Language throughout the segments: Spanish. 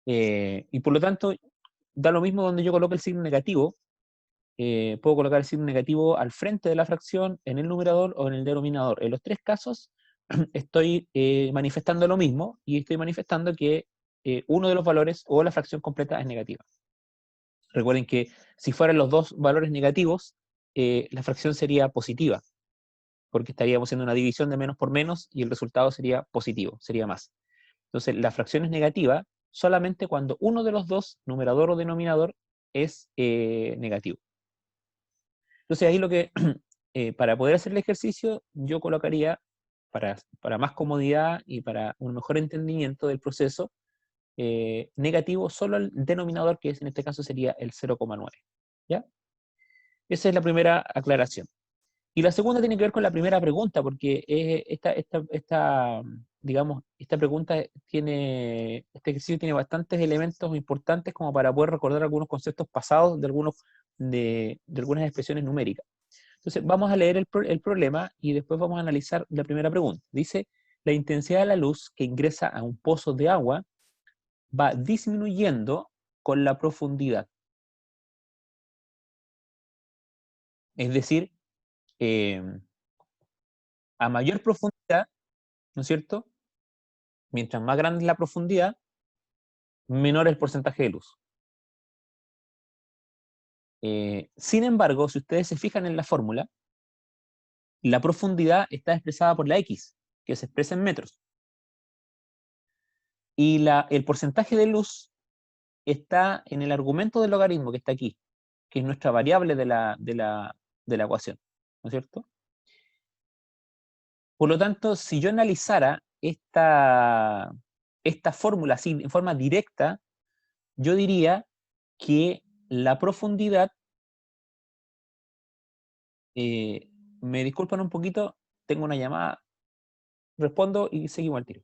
Y por lo tanto, da lo mismo donde yo coloque el signo negativo. Puedo colocar el signo negativo al frente de la fracción, en el numerador o en el denominador. En los tres casos estoy manifestando lo mismo, y estoy manifestando que uno de los valores o la fracción completa es negativa. Recuerden que si fueran los dos valores negativos, la fracción sería positiva, porque estaríamos haciendo una división de menos por menos y el resultado sería positivo, sería más. Entonces, la fracción es negativa solamente cuando uno de los dos, numerador o denominador, es negativo. Entonces, ahí lo que, para poder hacer el ejercicio, yo colocaría, para más comodidad y para un mejor entendimiento del proceso, negativo solo el denominador, que en este caso sería el 0,9. ¿Ya? Esa es la primera aclaración. Y la segunda tiene que ver con la primera pregunta, porque digamos, esta pregunta tiene, este ejercicio tiene bastantes elementos importantes como para poder recordar algunos conceptos pasados de algunas expresiones numéricas. Entonces, vamos a leer el problema y después vamos a analizar la primera pregunta. Dice, la intensidad de la luz que ingresa a un pozo de agua va disminuyendo con la profundidad. Es decir, eh, a mayor profundidad, ¿no es cierto? Mientras más grande es la profundidad, menor el porcentaje de luz. Sin embargo, si ustedes se fijan en la fórmula, la profundidad está expresada por la X, que se expresa en metros. Y el porcentaje de luz está en el argumento del logaritmo que está aquí, que es nuestra variable de la ecuación, ¿no es cierto? Por lo tanto, si yo analizara esta fórmula así, en forma directa, yo diría que la profundidad, eh, me disculpan un poquito, tengo una llamada, respondo y seguimos al tiro.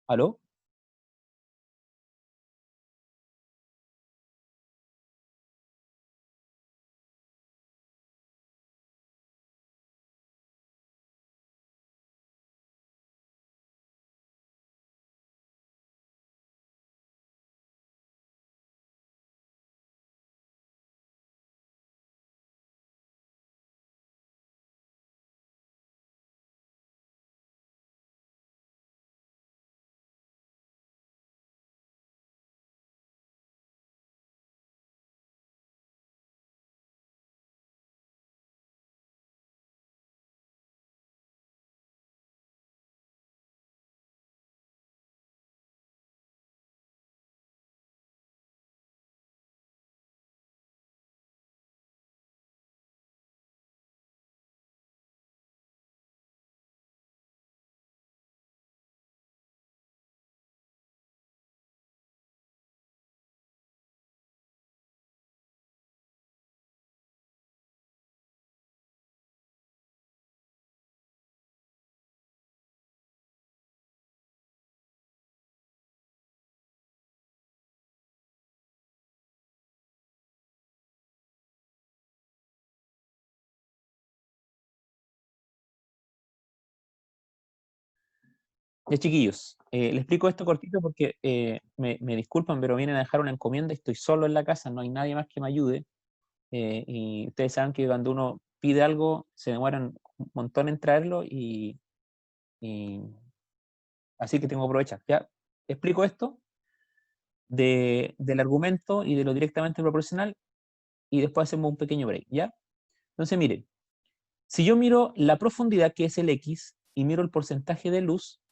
¿Aló? Ya, chiquillos, les explico esto cortito porque me disculpan, pero vienen a dejar una encomienda y estoy solo en la casa, no hay nadie más que me ayude. Y ustedes saben que cuando uno pide algo, se demoran un montón en traerlo, y así que tengo que aprovechar. Ya, explico esto del argumento y de lo directamente proporcional, y después hacemos un pequeño break, ¿ya? Entonces, miren, si yo miro la profundidad, que es el X, y miro el porcentaje de luz,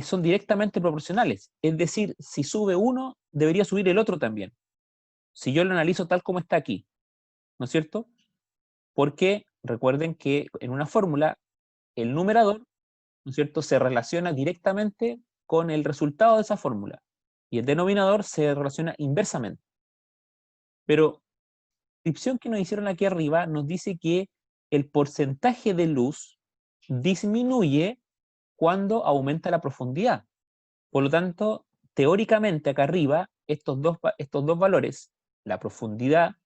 son directamente proporcionales. Es decir, si sube uno, debería subir el otro también. Si yo lo analizo tal como está aquí, ¿no es cierto? Porque recuerden que en una fórmula, el numerador, ¿no es cierto?, se relaciona directamente con el resultado de esa fórmula, y el denominador se relaciona inversamente. Pero la descripción que nos hicieron aquí arriba nos dice que el porcentaje de luz disminuye cuando aumenta la profundidad. Por lo tanto, teóricamente acá arriba, estos dos valores, la profundidad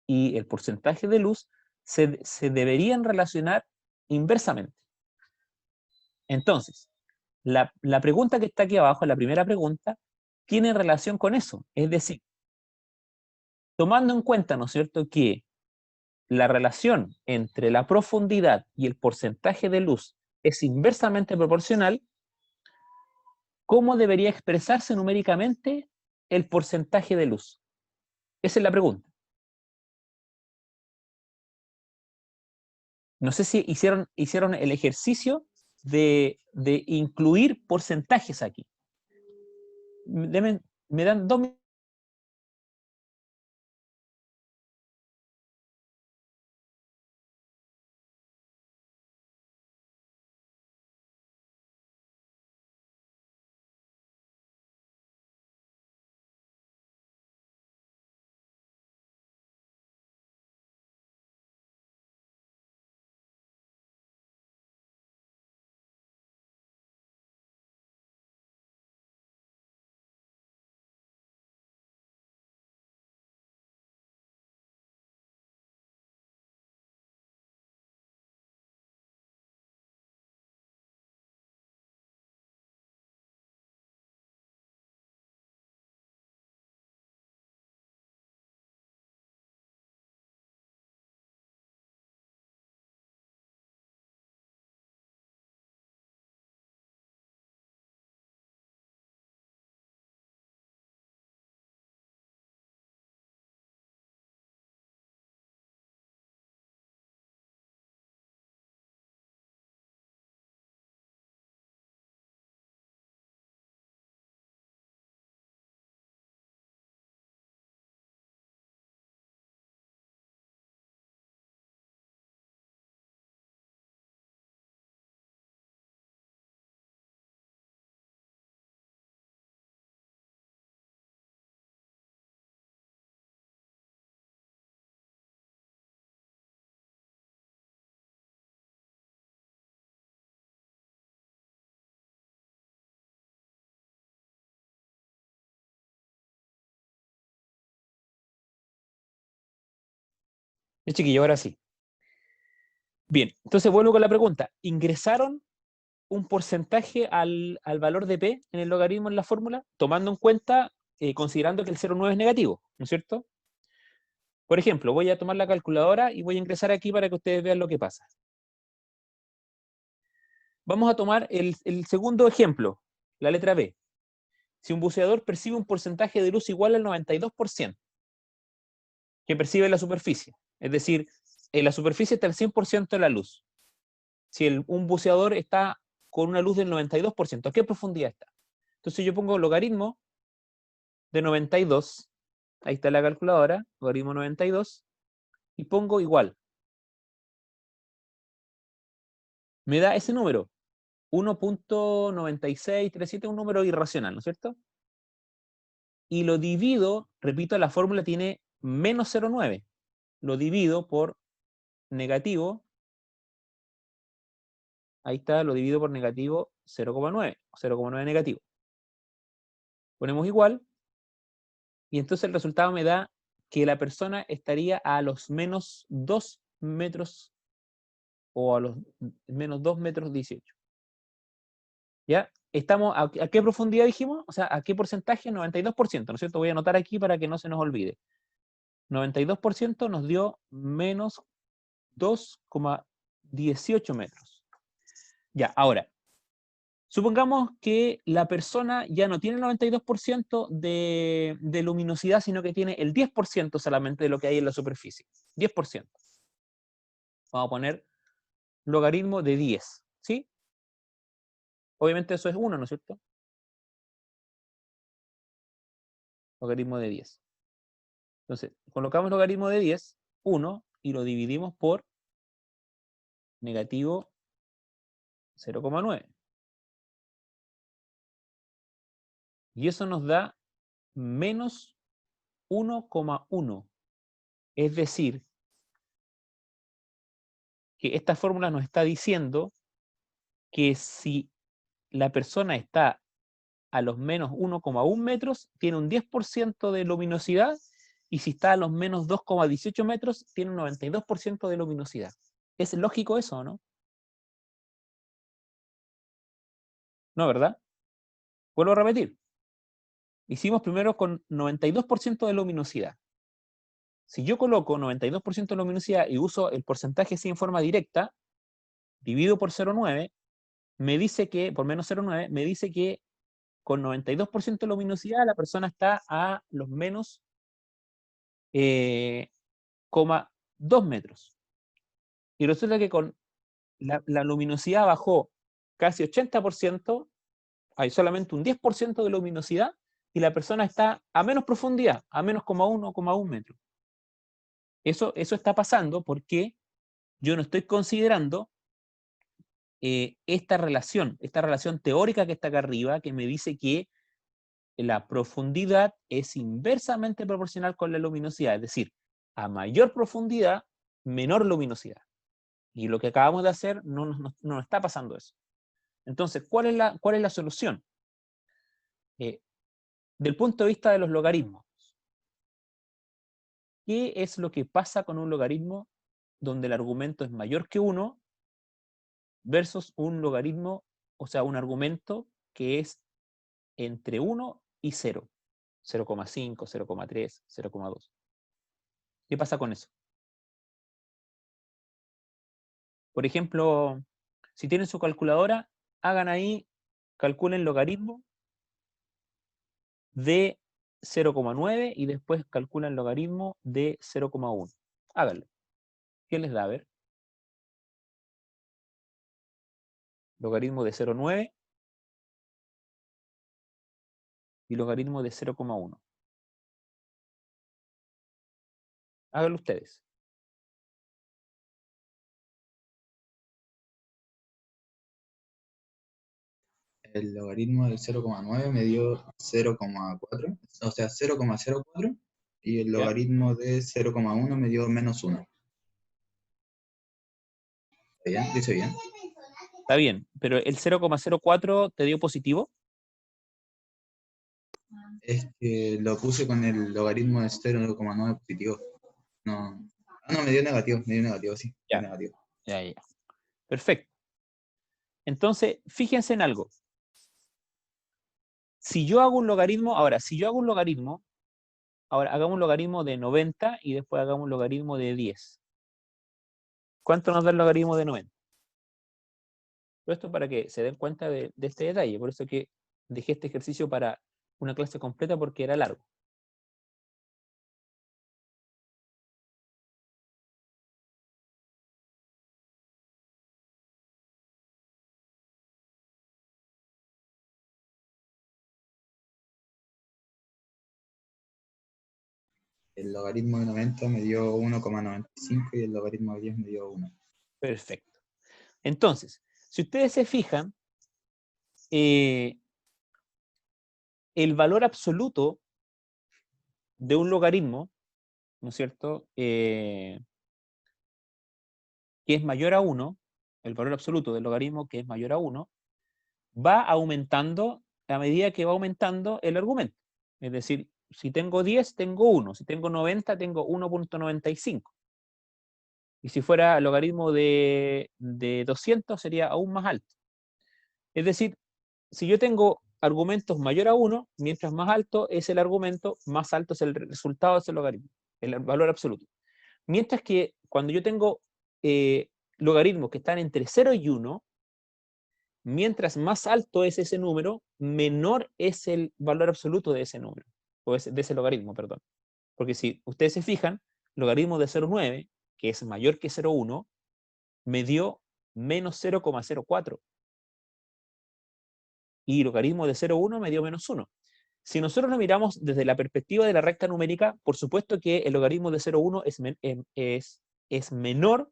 y el porcentaje de luz, se deberían relacionar inversamente. Entonces, La pregunta que está aquí abajo, la primera pregunta, tiene relación con eso. Es decir, tomando en cuenta, ¿no es cierto?, que la relación entre la profundidad y el porcentaje de luz es inversamente proporcional, ¿cómo debería expresarse numéricamente el porcentaje de luz? Esa es la pregunta. No sé si hicieron el ejercicio de incluir porcentajes aquí. Me dan 2 minutos. Chiquillo, ahora sí. Bien, entonces vuelvo con la pregunta. ¿Ingresaron un porcentaje al valor de P en el logaritmo en la fórmula, tomando en cuenta, considerando que el 0,9 es negativo, ¿no es cierto? Por ejemplo, voy a tomar la calculadora y voy a ingresar aquí para que ustedes vean lo que pasa. Vamos a tomar el segundo ejemplo, la letra B. Si un buceador percibe un porcentaje de luz igual al 92% que percibe en la superficie, es decir, en la superficie está el 100% de la luz. Si un buceador está con una luz del 92%, ¿a qué profundidad está? Entonces yo pongo logaritmo de 92, ahí está la calculadora, logaritmo 92, y pongo igual. Me da ese número, 1,9637, un número irracional, ¿no es cierto? Y lo divido, repito, la fórmula tiene menos 0,9. Lo divido por negativo, ahí está, lo divido por negativo 0,9, 0,9 negativo. Ponemos igual, y entonces el resultado me da que la persona estaría a los menos 2 metros, o a los menos 2 metros 18. ¿Ya? Estamos, ¿a qué profundidad dijimos? O sea, ¿a qué porcentaje? 92%, ¿no es cierto? Voy a anotar aquí para que no se nos olvide. 92% nos dio menos 2,18 metros. Ya, ahora, supongamos que la persona ya no tiene el 92% de luminosidad, sino que tiene el 10% solamente de lo que hay en la superficie. 10%. Vamos a poner logaritmo de 10, ¿sí? Obviamente eso es 1, ¿no es cierto? Logaritmo de 10. Entonces, colocamos logaritmo de 10, 1, y lo dividimos por negativo 0,9. Y eso nos da menos 1,1. Es decir, que esta fórmula nos está diciendo que si la persona está a los menos 1,1 metros, tiene un 10% de luminosidad, y si está a los menos 2,18 metros, tiene un 92% de luminosidad. ¿Es lógico eso o no? ¿No, verdad? Vuelvo a repetir. Hicimos primero con 92% de luminosidad. Si yo coloco 92% de luminosidad y uso el porcentaje así en forma directa, divido por 0,9, me dice que, por menos 0,9, me dice que con 92% de luminosidad la persona está a los menos 0,2 metros. Y resulta que con la luminosidad bajó casi 80%, hay solamente un 10% de luminosidad y la persona está a menos profundidad, a menos 0,1 metros. Eso está pasando porque yo no estoy considerando esta relación teórica que está acá arriba, que me dice que la profundidad es inversamente proporcional con la luminosidad, es decir, a mayor profundidad, menor luminosidad. Y lo que acabamos de hacer no nos está pasando eso. Entonces, ¿cuál es la solución? Del punto de vista de los logaritmos, ¿qué es lo que pasa con un logaritmo donde el argumento es mayor que 1 versus un logaritmo, o sea, un argumento que es entre 1 y 0? 0,5, 0,3, 0,2. ¿Qué pasa con eso? Por ejemplo, si tienen su calculadora, hagan ahí, calculen logaritmo de 0,9 y después calculan logaritmo de 0,1. Háganlo. ¿Qué les da? A ver. Logaritmo de 0,9 y logaritmo de 0,1. Háganlo ustedes. El logaritmo del 0,9 me dio 0,4, o sea, 0,04, y el ¿Ya? logaritmo de 0,1 me dio -1. ¿Está bien? ¿Dice bien? Está bien, pero el 0,04 te dio positivo. Es que lo puse con el logaritmo de 0,9 positivo. No, no, me dio negativo, sí, me Ya, dio negativo. ya, ya. Perfecto. Entonces, fíjense en algo. Si yo hago un logaritmo, ahora hagamos un logaritmo de 90 y después hagamos un logaritmo de 10. ¿Cuánto nos da el logaritmo de 90? Todo esto para que se den cuenta de este detalle. Por eso que dejé este ejercicio para una clase completa porque era largo. El logaritmo de 90 me dio 1,95 y el logaritmo de 10 me dio 1. Perfecto. Entonces, si ustedes se fijan, el valor absoluto de un logaritmo, ¿no es cierto?, que es mayor a 1, el valor absoluto del logaritmo que es mayor a 1, va aumentando a medida que va aumentando el argumento. Es decir, si tengo 10, tengo 1. Si tengo 90, tengo 1,95. Y si fuera el logaritmo de 200, sería aún más alto. Es decir, si yo tengo argumentos mayor a 1, mientras más alto es el argumento, más alto es el resultado de ese logaritmo, el valor absoluto. Mientras que cuando yo tengo logaritmos que están entre 0 y 1, mientras más alto es ese número, menor es el valor absoluto de ese número, o de ese logaritmo, perdón. Porque si ustedes se fijan, logaritmo de 0,9, que es mayor que 0,1, me dio menos 0,04. Y logaritmo de 0,1 me dio menos 1. Si nosotros lo miramos desde la perspectiva de la recta numérica, por supuesto que el logaritmo de 0,1 es menor,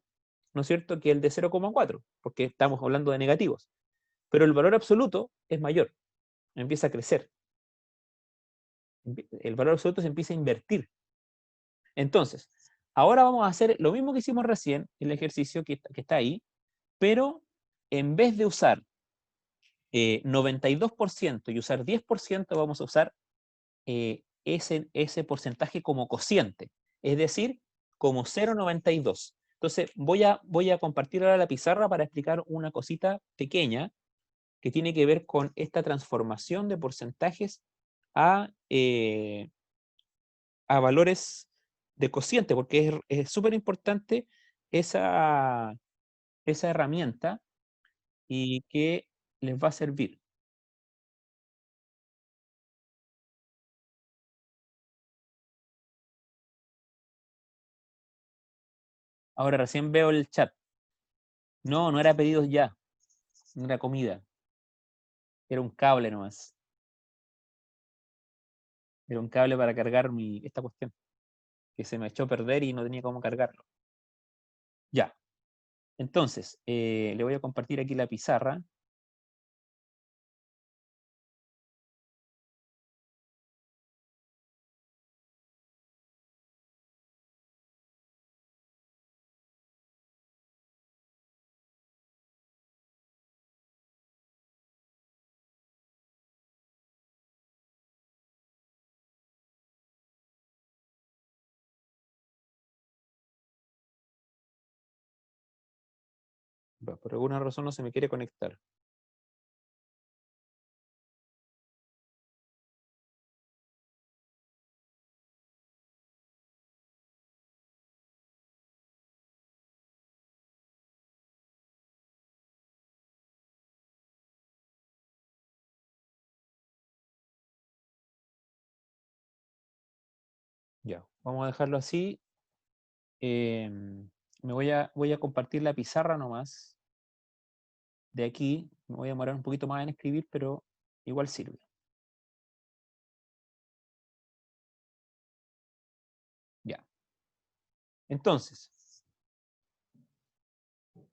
¿no es cierto?, que el de 0,4, porque estamos hablando de negativos. Pero el valor absoluto es mayor, empieza a crecer. El valor absoluto se empieza a invertir. Entonces, ahora vamos a hacer lo mismo que hicimos recién, el ejercicio que está ahí, pero en vez de usar 92% y usar 10%, vamos a usar ese porcentaje como cociente, es decir, como 0,92. Entonces, voy a compartir ahora la pizarra para explicar una cosita pequeña que tiene que ver con esta transformación de porcentajes a valores de cociente, porque es súper importante esa herramienta y que les va a servir. Ahora recién veo el chat. No, no era pedidos ya, no era comida. Era un cable nomás. Era un cable para cargar esta cuestión, que se me echó a perder y no tenía cómo cargarlo. Ya. Entonces, le voy a compartir aquí la pizarra. Por alguna razón no se me quiere conectar. Ya, vamos a dejarlo así. Voy a compartir la pizarra nomás. De aquí, me voy a demorar un poquito más en escribir, pero igual sirve. Ya. Entonces,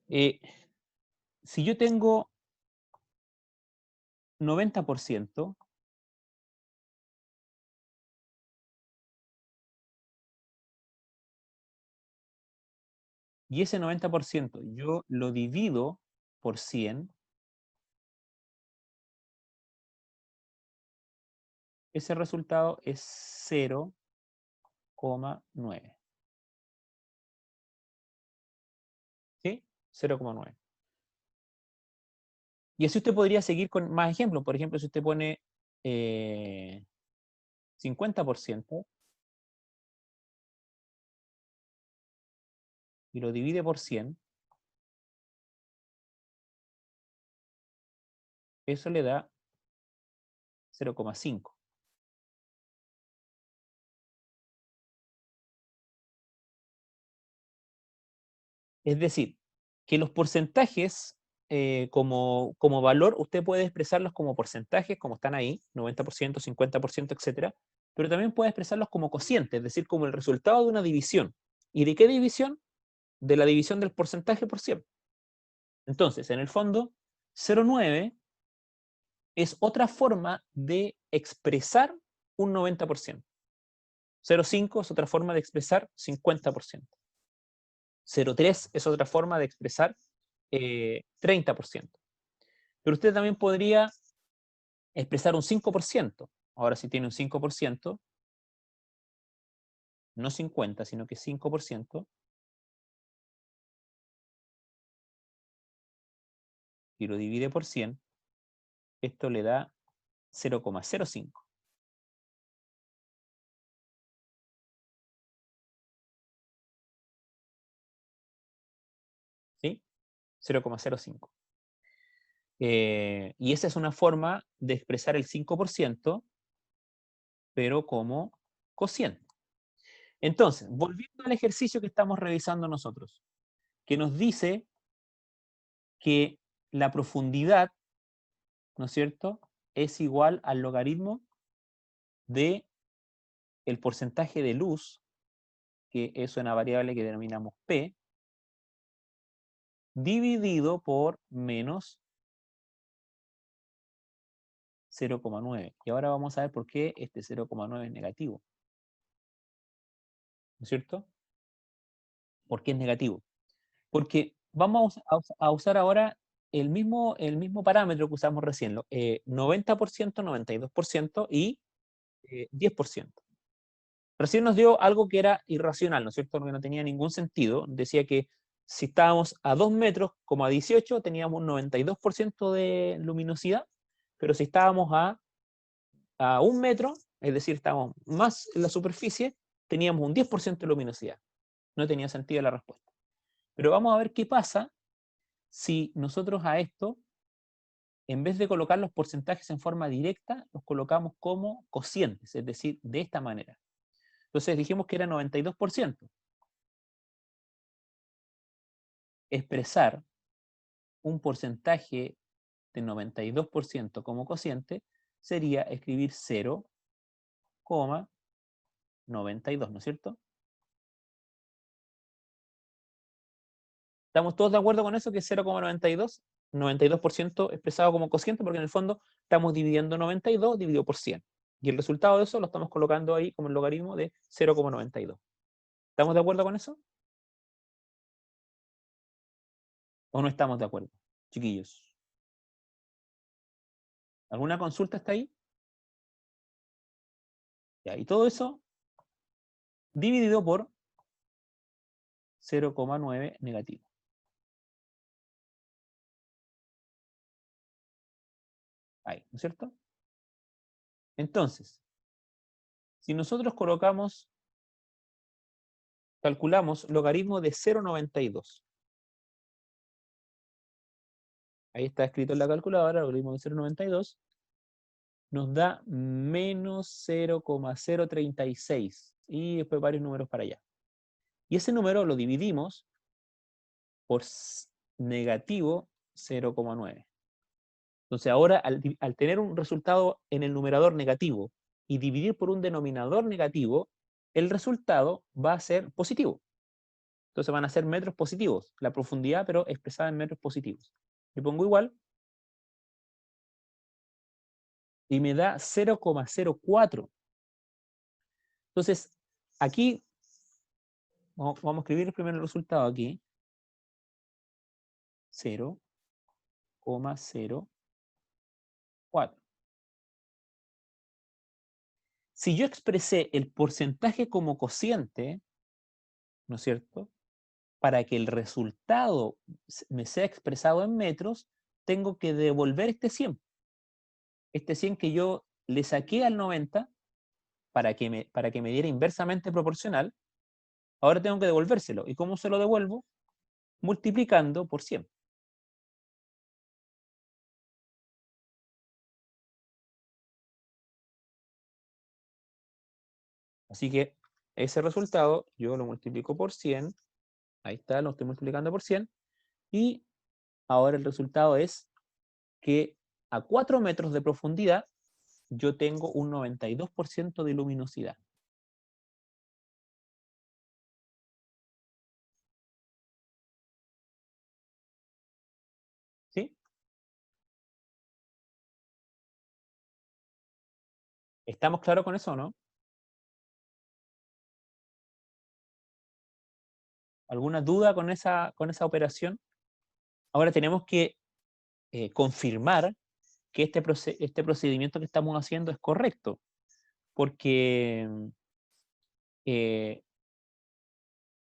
si yo tengo 90%, y ese 90% yo lo divido por 100, ese resultado es 0,9. ¿Sí? 0,9. Y así usted podría seguir con más ejemplos. Por ejemplo, si usted pone 50% y lo divide por 100, eso le da 0,5. Es decir, que los porcentajes como valor, usted puede expresarlos como porcentajes, como están ahí, 90%, 50%, etcétera, pero también puede expresarlos como cocientes, es decir, como el resultado de una división. ¿Y de qué división? De la división del porcentaje por 100. Entonces, en el fondo, 0,9 es otra forma de expresar un 90%. 0,5 es otra forma de expresar 50%. 0,3 es otra forma de expresar 30%. Pero usted también podría expresar un 5%. Ahora, si tiene un 5%, no 50, sino que 5%, y lo divide por 100, esto le da 0,05. ¿Sí? 0,05. Y esa es una forma de expresar el 5%, pero como cociente. Entonces, volviendo al ejercicio que estamos revisando nosotros, que nos dice que la profundidad, ¿no es cierto?, es igual al logaritmo de el porcentaje de luz, que es una variable que denominamos P, dividido por menos 0,9. Y ahora vamos a ver por qué este 0,9 es negativo. ¿No es cierto? ¿Por qué es negativo? Porque vamos a usar ahora el mismo parámetro que usamos recién, 90%, 92% y 10%. Recién nos dio algo que era irracional, ¿no es cierto? Que no tenía ningún sentido. Decía que si estábamos a 2 metros, como a 18, teníamos un 92% de luminosidad, pero si estábamos a 1 metro, es decir, estábamos más en la superficie, teníamos un 10% de luminosidad. No tenía sentido la respuesta. Pero vamos a ver qué pasa si nosotros a esto, en vez de colocar los porcentajes en forma directa, los colocamos como cocientes, es decir, de esta manera. Entonces dijimos que era 92%. Expresar un porcentaje de 92% como cociente sería escribir 0,92, ¿no es cierto? ¿Estamos todos de acuerdo con eso, que es 0,92? 92% expresado como cociente, porque en el fondo estamos dividiendo 92 dividido por 100. Y el resultado de eso lo estamos colocando ahí como el logaritmo de 0,92. ¿Estamos de acuerdo con eso? ¿O no estamos de acuerdo, chiquillos? ¿Alguna consulta hasta ahí? Ya, y todo eso dividido por 0,9 negativo. Ahí, ¿no es cierto? Entonces, si nosotros calculamos logaritmo de 0,92. Ahí está escrito en la calculadora, logaritmo de 0,92. Nos da menos 0,036. Y después varios números para allá. Y ese número lo dividimos por negativo 0,9. Entonces ahora, al tener un resultado en el numerador negativo y dividir por un denominador negativo, el resultado va a ser positivo. Entonces van a ser metros positivos, la profundidad, pero expresada en metros positivos. Le pongo igual y me da 0,04. Entonces, aquí, vamos a escribir el primer resultado aquí. 0,04. Si yo expresé el porcentaje como cociente, ¿no es cierto? Para que el resultado me sea expresado en metros, tengo que devolver este 100. Este 100 que yo le saqué al 90 para que me diera inversamente proporcional, ahora tengo que devolvérselo. ¿Y cómo se lo devuelvo? Multiplicando por 100. Así que ese resultado yo lo multiplico por 100. Ahí está, lo estoy multiplicando por 100. Y ahora el resultado es que a 4 metros de profundidad yo tengo un 92% de luminosidad. ¿Sí? ¿Estamos claros con eso o no? ¿Alguna duda con esa operación? Ahora tenemos que confirmar que este procedimiento que estamos haciendo es correcto, porque eh,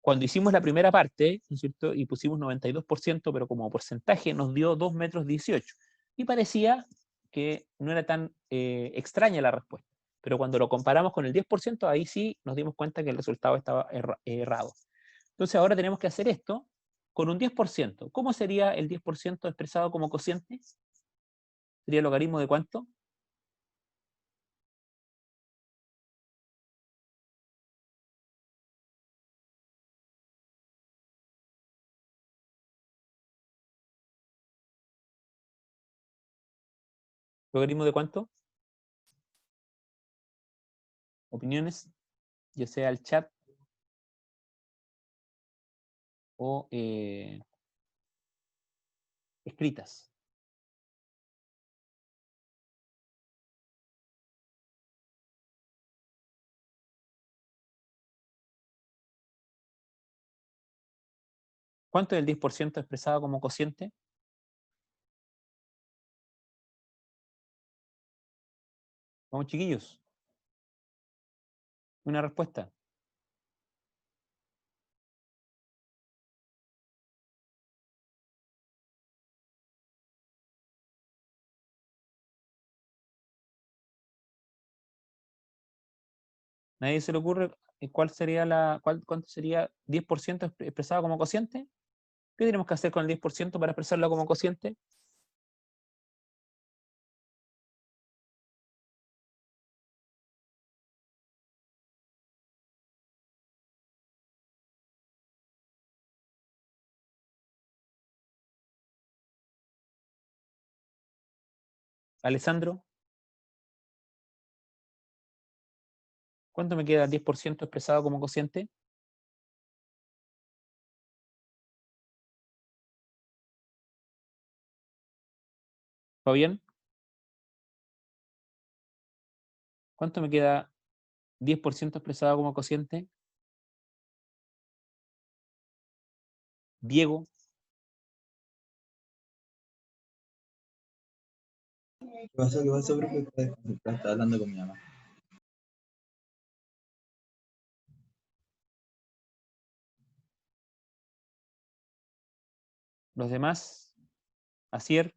cuando hicimos la primera parte, ¿no es cierto? Y pusimos 92%, pero como porcentaje nos dio 2 metros 18. Y parecía que no era tan extraña la respuesta. Pero cuando lo comparamos con el 10%, ahí sí nos dimos cuenta que el resultado estaba errado. Entonces ahora tenemos que hacer esto con un 10%. ¿Cómo sería el 10% expresado como cociente? ¿Sería el logaritmo de cuánto? ¿Logaritmo de cuánto? Opiniones, ya sea el chat o escritas. ¿Cuánto es el 10% expresado como cociente? Vamos, chiquillos. Una respuesta. ¿Nadie se le ocurre cuánto sería 10% expresado como cociente? ¿Qué tenemos que hacer con el 10% para expresarlo como cociente? Alessandro, ¿cuánto me queda 10% expresado como cociente? Fabián, ¿cuánto me queda 10% expresado como cociente? Diego, ¿Qué pasó? ¿Qué pasó, profe? Está hablando con mi mamá. los demás, Asier,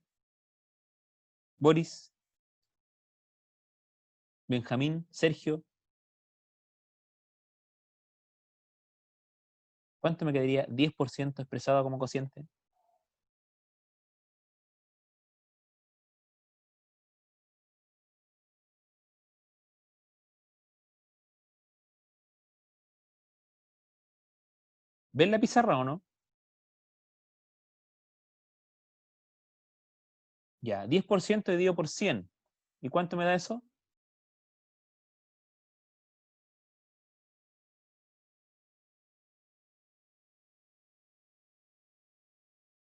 Boris, Benjamín, Sergio, ¿cuánto me quedaría 10% expresado como cociente? ¿Ven la pizarra o no? Ya, 10% dividido por 100. ¿Y cuánto me da eso?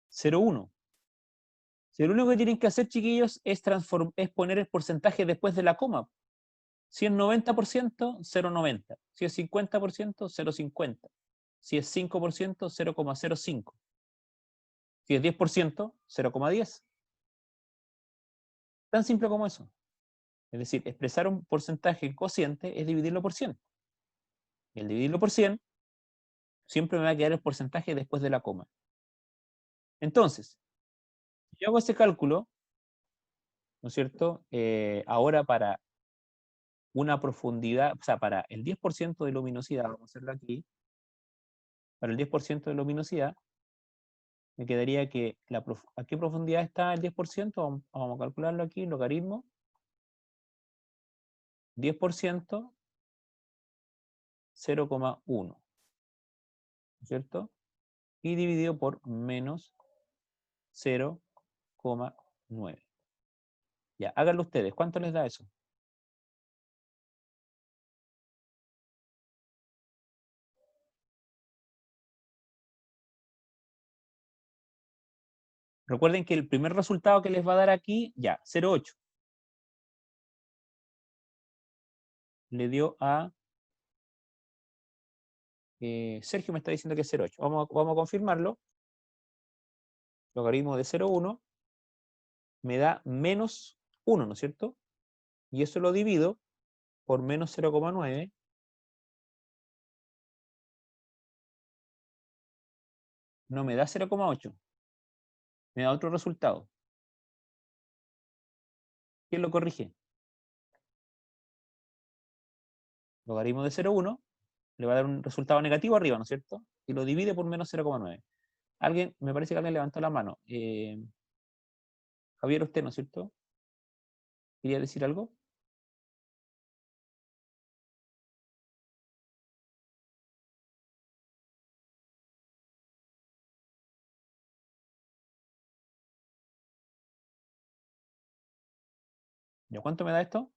0,1. Si lo único que tienen que hacer, chiquillos, es poner el porcentaje después de la coma. Si es 90%, 0,90. Si es 50%, 0,50. Si es 5%, 0,05. Si es 10%, 0,10. Tan simple como eso. Es decir, expresar un porcentaje en cociente es dividirlo por 100. Y el dividirlo por 100, siempre me va a quedar el porcentaje después de la coma. Entonces, si yo hago ese cálculo, ¿no es cierto? Ahora para una profundidad, o sea, para el 10% de luminosidad, vamos a hacerlo aquí, para el 10% de luminosidad, me quedaría que ¿a qué profundidad está el 10%? Vamos a calcularlo aquí, logaritmo, 10%, 0,1, ¿cierto? Y dividido por menos 0,9. Ya, háganlo ustedes. ¿Cuánto les da eso? Recuerden que el primer resultado que les va a dar aquí, ya, 0,8. Le dio a... Sergio me está diciendo que es 0,8. Vamos a confirmarlo. Logaritmo de 0,1 me da menos 1, ¿no es cierto? Y eso lo divido por menos 0,9. No me da 0,8. Me da otro resultado. ¿Quién lo corrige? Logaritmo de 0,1 le va a dar un resultado negativo arriba, ¿no es cierto? Y lo divide por menos 0,9. Alguien, me parece que alguien levantó la mano. Javier, usted, ¿no es cierto? ¿Quería decir algo? ¿Ya cuánto me da esto?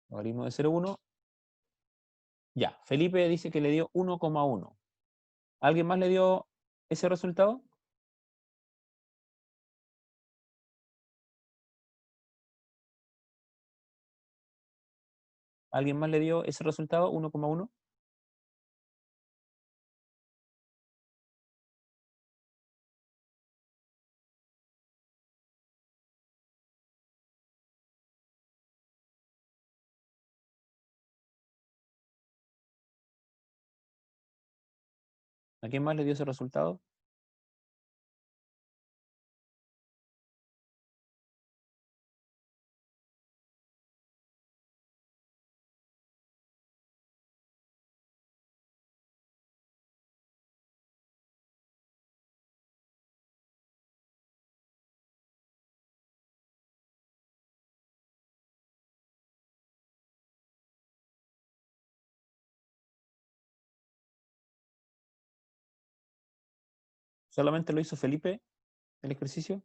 Logaritmo de 0,1. Ya, Felipe dice que le dio 1,1. ¿Alguien más le dio ese resultado? ¿Alguien más le dio ese resultado? 1,1. ¿A quién más le dio ese resultado? ¿Solamente lo hizo Felipe el ejercicio?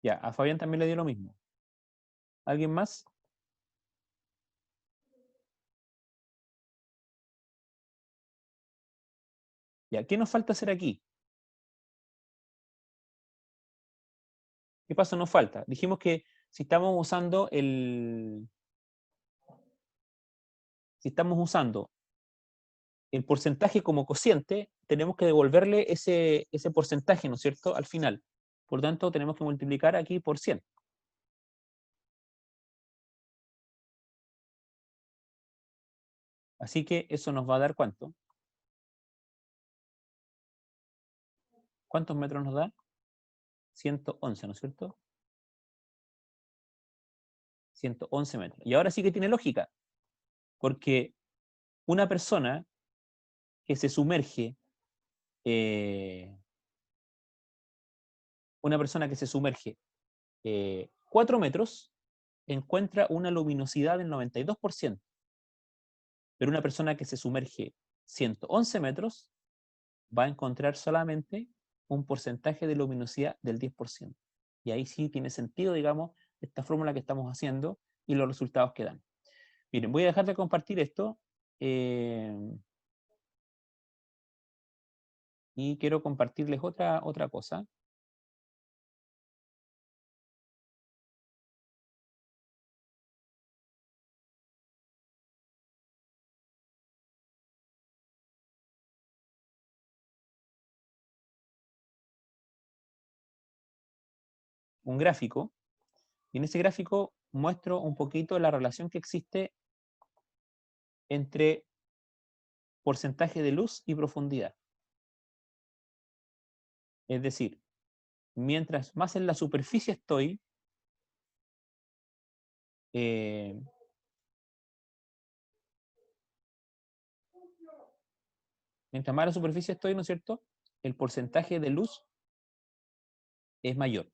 Ya, a Fabián también le dio lo mismo. ¿Alguien más? Ya, ¿qué nos falta hacer aquí? ¿Qué paso nos falta? Dijimos que si estamos usando si estamos usando el porcentaje como cociente, tenemos que devolverle ese porcentaje, ¿no es cierto?, al final. Por tanto, tenemos que multiplicar aquí por 100. Así que eso nos va a dar ¿cuánto? ¿Cuántos metros nos da? 111, ¿no es cierto? 111 metros. Y ahora sí que tiene lógica, porque una persona que se sumerge, eh, una persona que se sumerge 4 metros encuentra una luminosidad del 92%, pero una persona que se sumerge 111 metros va a encontrar solamente un porcentaje de luminosidad del 10%. Y ahí sí tiene sentido, digamos, esta fórmula que estamos haciendo y los resultados que dan. Miren, voy a dejar de compartir esto y quiero compartirles otra cosa. Un gráfico, y en ese gráfico muestro un poquito la relación que existe entre porcentaje de luz y profundidad. Es decir, mientras más en la superficie estoy, eh, mientras más en la superficie estoy, ¿no es cierto?, el porcentaje de luz es mayor.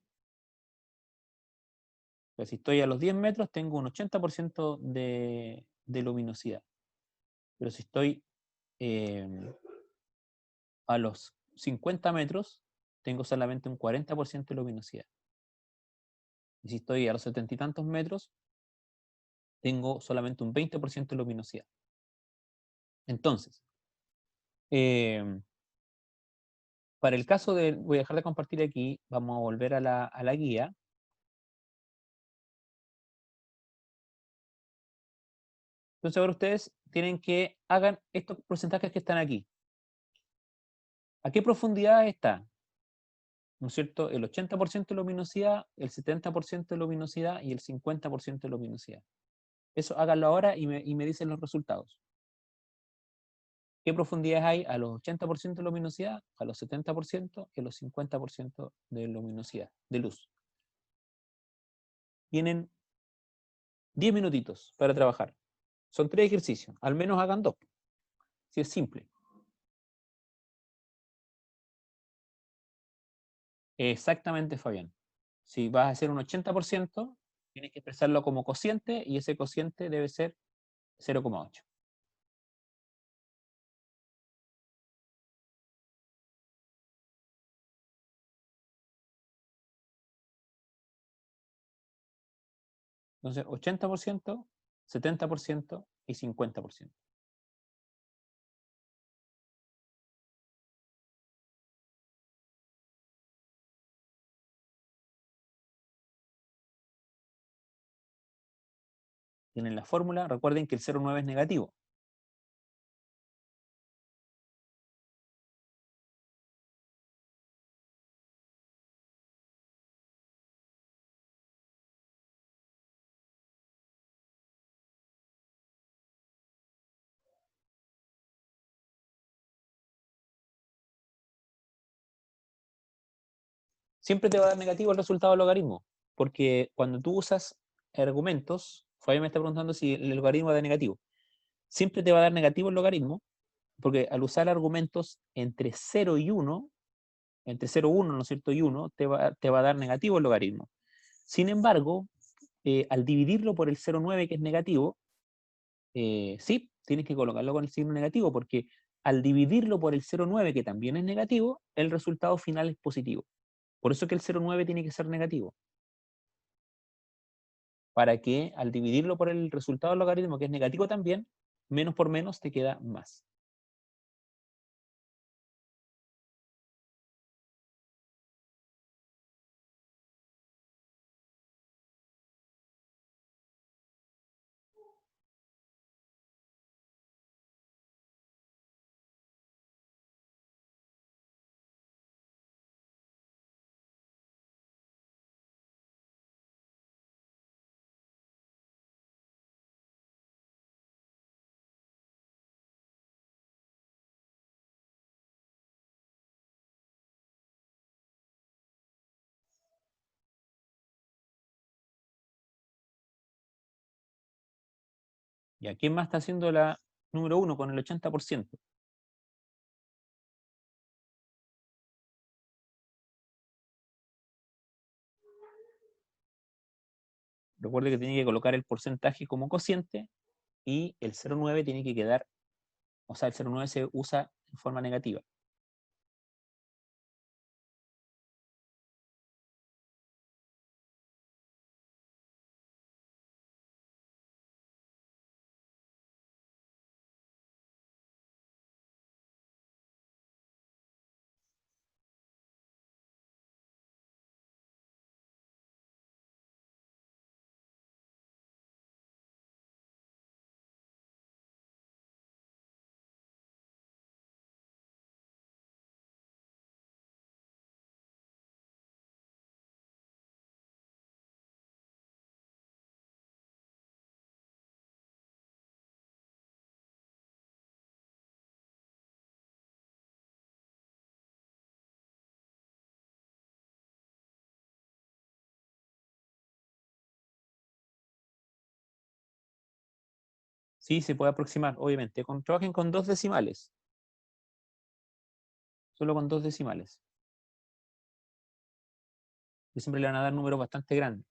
Pues si estoy a los 10 metros, tengo un 80% de luminosidad. Pero si estoy a los 50 metros, tengo solamente un 40% de luminosidad. Y si estoy a los 70 y tantos metros, tengo solamente un 20% de luminosidad. Entonces, eh, para el caso de, voy a dejar de compartir aquí, vamos a volver a la guía. Entonces ahora ustedes tienen que hagan estos porcentajes que están aquí. ¿A qué profundidad está? ¿No es cierto? El 80% de luminosidad, el 70% de luminosidad y el 50% de luminosidad. Eso háganlo ahora y me dicen los resultados. ¿Qué profundidades hay a los 80% de luminosidad, a los 70% y a los 50% de luminosidad, de luz? Tienen 10 minutitos para trabajar. Son 3 ejercicios, al menos hagan 2. Si es simple. Exactamente, Fabián. Si vas a hacer un 80%, tienes que expresarlo como cociente y ese cociente debe ser 0,8. Entonces, 80%, 70% y 50%. Tienen la fórmula, recuerden que el 0,9 es negativo. siempre te va a dar negativo el resultado del logaritmo, porque cuando tú usas argumentos, Fabián me está preguntando si el logaritmo da negativo, siempre te va a dar negativo el logaritmo, porque al usar argumentos entre 0 y 1, entre 0, 1, ¿no es cierto? Y 1, te va a dar negativo el logaritmo. Sin embargo, al dividirlo por el 0,9, que es negativo, sí, tienes que colocarlo con el signo negativo, porque al dividirlo por el 0,9, que también es negativo, el resultado final es positivo. Por eso que el 0,9 tiene que ser negativo. Para que al dividirlo por el resultado del logaritmo, que es negativo también, menos por menos te queda más. ¿Y a quién más está haciendo la número 1 con el 80%? Recuerde que tiene que colocar el porcentaje como cociente y el 0,9 tiene que quedar, o sea, el 0,9 se usa en forma negativa. Sí, se puede aproximar, obviamente. Trabajen con 2 decimales. Solo con 2 decimales. Que siempre le van a dar números bastante grandes.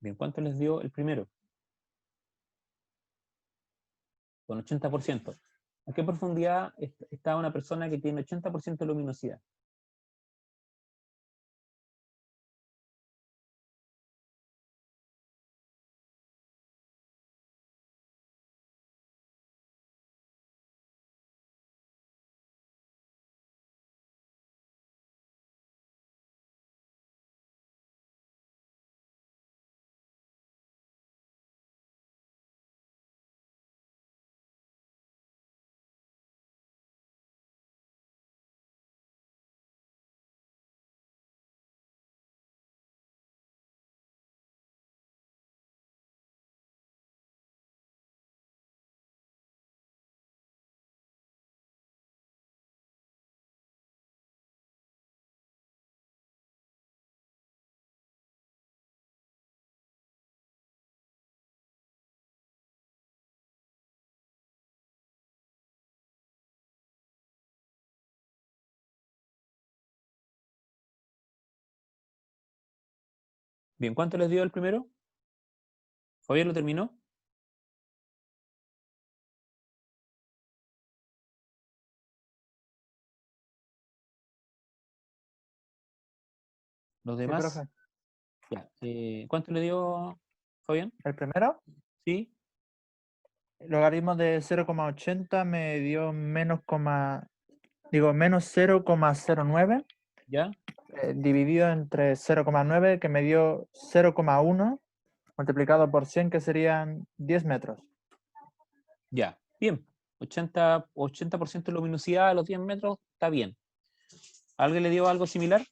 Bien, ¿cuánto les dio el primero? Con 80%. ¿A qué profundidad está una persona que tiene 80% de luminosidad? Bien, ¿cuánto les dio el primero? ¿Javier lo terminó? ¿Los Sí, demás? profe. Ya. ¿Cuánto le dio Fabián? ¿El primero? Sí. logaritmo de 0,80 me dio menos 0,09 ¿Ya? dividido entre 0,9 que me dio 0,1 multiplicado por 100 que serían 10 metros. Ya, bien. 80% de luminosidad a los 10 metros, está bien. ¿Alguien le dio algo similar?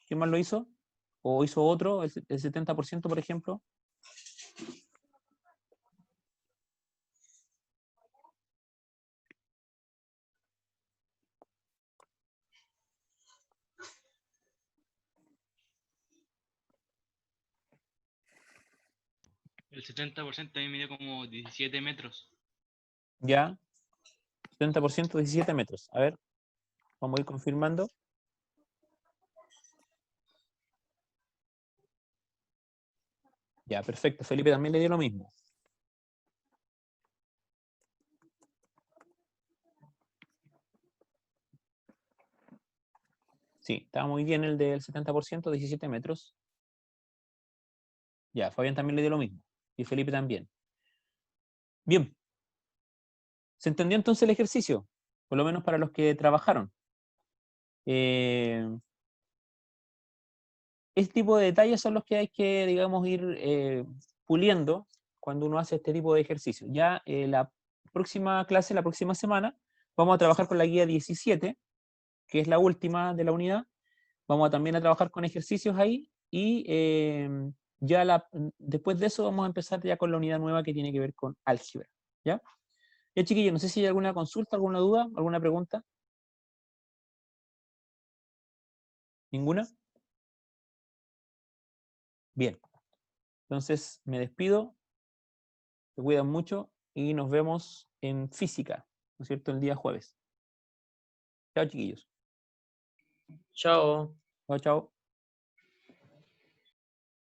¿Quién más lo hizo? ¿O hizo otro, el 70%, por ejemplo? El 70% a mí me dio como 17 metros. Ya, 70%, 17 metros. A ver, vamos a ir confirmando. Ya, perfecto. Felipe también le dio lo mismo. Sí, estaba muy bien el del 70%, 17 metros. Ya, Fabián también le dio lo mismo. Y Felipe también. Bien. ¿Se entendió entonces el ejercicio? Por lo menos para los que trabajaron. Este tipo de detalles son los que hay que, digamos, ir puliendo cuando uno hace este tipo de ejercicio. Ya la próxima clase, la próxima semana, vamos a trabajar con la guía 17, que es la última de la unidad. Vamos también a trabajar con ejercicios ahí y ya después de eso vamos a empezar ya con la unidad nueva que tiene que ver con álgebra. ¿Ya? Ya, chiquillos, no sé si hay alguna consulta, alguna duda, alguna pregunta. ¿Ninguna? Bien. Entonces me despido, se cuidan mucho y nos vemos en física, ¿no es cierto?, el día jueves. Chao, chiquillos. Chao. Chao, chao.